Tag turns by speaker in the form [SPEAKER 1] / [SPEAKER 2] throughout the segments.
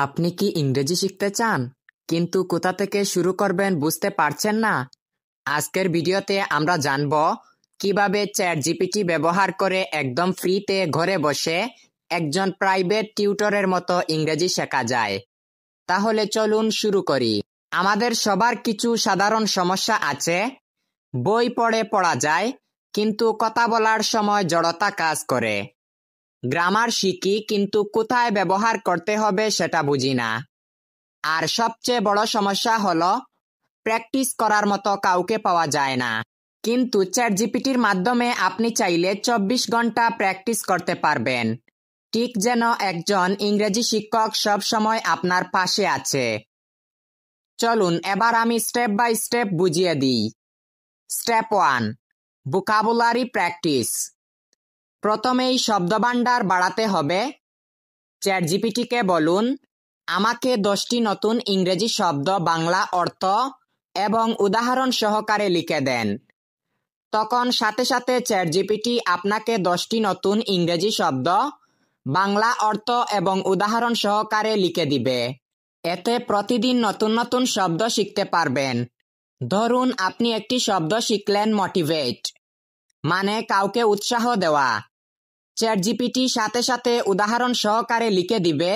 [SPEAKER 1] আপনি কি ইংরেজি শিখতে চান কিন্তু কোথা থেকে শুরু করবেন বুঝতে পারছেন না? আজকের ভিডিওতে আমরা জানব কিভাবে চ্যাটজিপিটি ব্যবহার করে একদম ফ্রিতে ঘরে বসে একজন প্রাইভেট টিউটরের মতো ইংরেজি শেখা যায়। তাহলে চলুন শুরু করি। আমাদের সবার কিছু সাধারণ সমস্যা আছে। বই পড়া যায়, কিন্তু কথা বলার সময় জড়তা কাজ করে। গ্রামার শিখি, কিন্তু কোথায় ব্যবহার করতে হবে সেটা বুঝি না। আর সবচেয়ে বড় সমস্যা হলো প্র্যাকটিস করার মতো কাউকে পাওয়া যায় না। কিন্তু চ্যাটজিপিটির মাধ্যমে আপনি চাইলে 24 ঘন্টা প্র্যাকটিস করতে পারবেন, ঠিক যেন একজন ইংরেজি শিক্ষক সব সময় আপনার পাশে আছে। চলুন এবার আমি স্টেপ বাই স্টেপ বুঝিয়ে দিই। Step 1, vocabulary practice. প্রথমেই শব্দভান্ডার বাড়াতে হবে। চ্যাটজিপিটিকে বলুন, আমাকে 10টি নতুন ইংরেজি শব্দ বাংলা অর্থ এবং উদাহরণ সহকারে লিখে দেন। তখন সাথে সাথে চ্যাটজিপিটি আপনাকে 10টি নতুন ইংরেজি শব্দ বাংলা অর্থ এবং উদাহরণ সহকারে লিখে দিবে। এতে প্রতিদিন নতুন নতুন শব্দ শিখতে পারবেন। ধরুন আপনি একটি শব্দ শিখলেন, মোটিভেট, মানে কাউকে উৎসাহ দেওয়া। চ্যাটজিপিটি সাথে সাথে উদাহরণ সহকারে লিখে দিবে,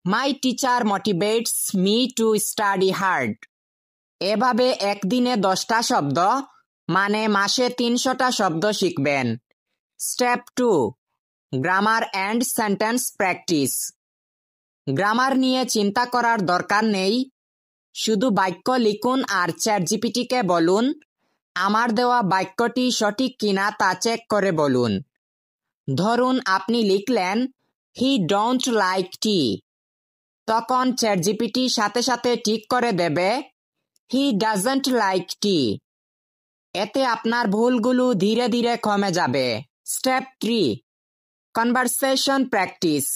[SPEAKER 1] my teacher motivates me to study hard. এভাবে একদিনে 10টা শব্দ, মানে মাসে 300টা শব্দ শিখবেন। Step 2, grammar and sentence practice. Grammar নিয়ে চিন্তা করার দরকার নেই, শুধু বাক্য লিখুন আর চ্যাটজিপিটিকে বলুন, আমার দেওয়া বাক্যটি সঠিক কিনা তা চেক করে বলুন। ধরুন আপনি লিখলেন, হি ডোন্ট লাইক টি। তখন চ্যাটজিপিটি সাথে সাথে ঠিক করে দেবে, হি ডাজন্ট লাইক টি। এতে আপনার ভুলগুলো ধীরে ধীরে কমে যাবে। Step 3, conversation practice.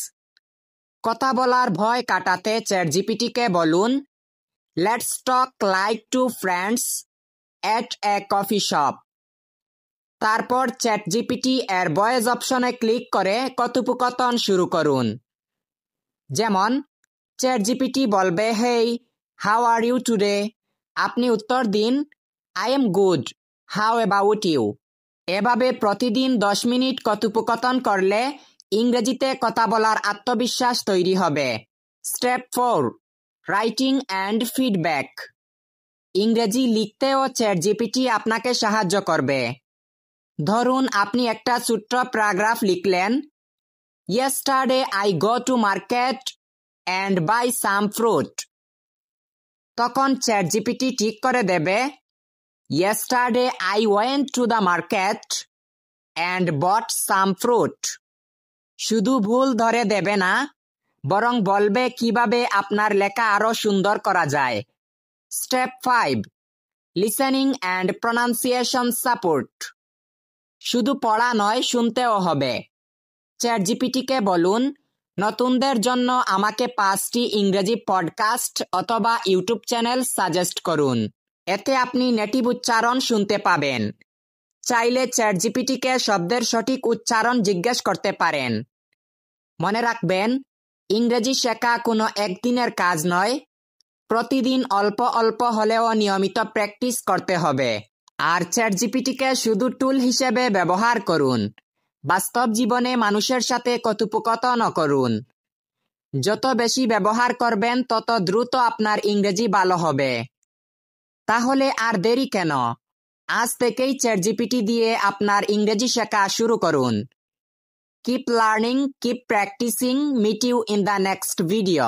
[SPEAKER 1] কথা বলার ভয় কাটাতে চ্যাটজিপিটিকে বলুন, let's talk like two friends at a coffee shop. তারপর চ্যাটজিপিটি এর ভয়েস অপশনে ক্লিক করে কথোপকথন শুরু করুন। যেমন চ্যাটজিপিটি বলবে, hey, how are you today? আপনি উত্তর দিন, I am good, how about you? এভাবে প্রতিদিন 10 মিনিট কথোপকথন করলে ইংরেজিতে কথা বলার আত্মবিশ্বাস তৈরি হবে। Step 4, writing and feedback. ইংরেজি লিখতেও চ্যাটজিপিটি আপনাকে সাহায্য করবে। ধরুন আপনি একটা ছোট্ট প্যারাগ্রাফ লিখলেন, yesterday I go to market and buy some fruit. তখন চ্যাটজিপিটি ঠিক করে দেবে, yesterday I went to the market and bought some fruit. শুধু ভুল ধরে দেবে না, বরং বলবে কিভাবে আপনার লেখা আরো সুন্দর করা যায়। Step 5, listening and pronunciation support. শুধু পড়া নয়, শুনতেও হবে। চ্যাটজিপিটিকে বলুন, নতুনদের জন্য আমাকে 5টি ইংরেজি পডকাস্ট অথবা ইউটিউব চ্যানেল সাজেস্ট করুন। এতে আপনি নেটিভ উচ্চারণ শুনতে পাবেন। চাইলে চ্যাটজিপিটিকে শব্দের সঠিক উচ্চারণ জিজ্ঞেস করতে পারেন। মনে রাখবেন, ইংরেজি শেখা কোনো একদিনের কাজ নয়। প্রতিদিন অল্প অল্প হলেও নিয়মিত প্র্যাকটিস করতে হবে। আর চ্যাটজিপিটিকে শুধু টুল হিসেবে ব্যবহার করুন, বাস্তব জীবনে মানুষের সাথে কথোপকথন করুন। যত বেশি ব্যবহার করবেন তত দ্রুত আপনার ইংরেজি ভালো হবে। তাহলে আর দেরি কেন? আজ থেকেই চ্যাটজিপিটি দিয়ে আপনার ইংরেজি শেখা শুরু করুন। Keep learning, keep practicing. Meet you in the next video.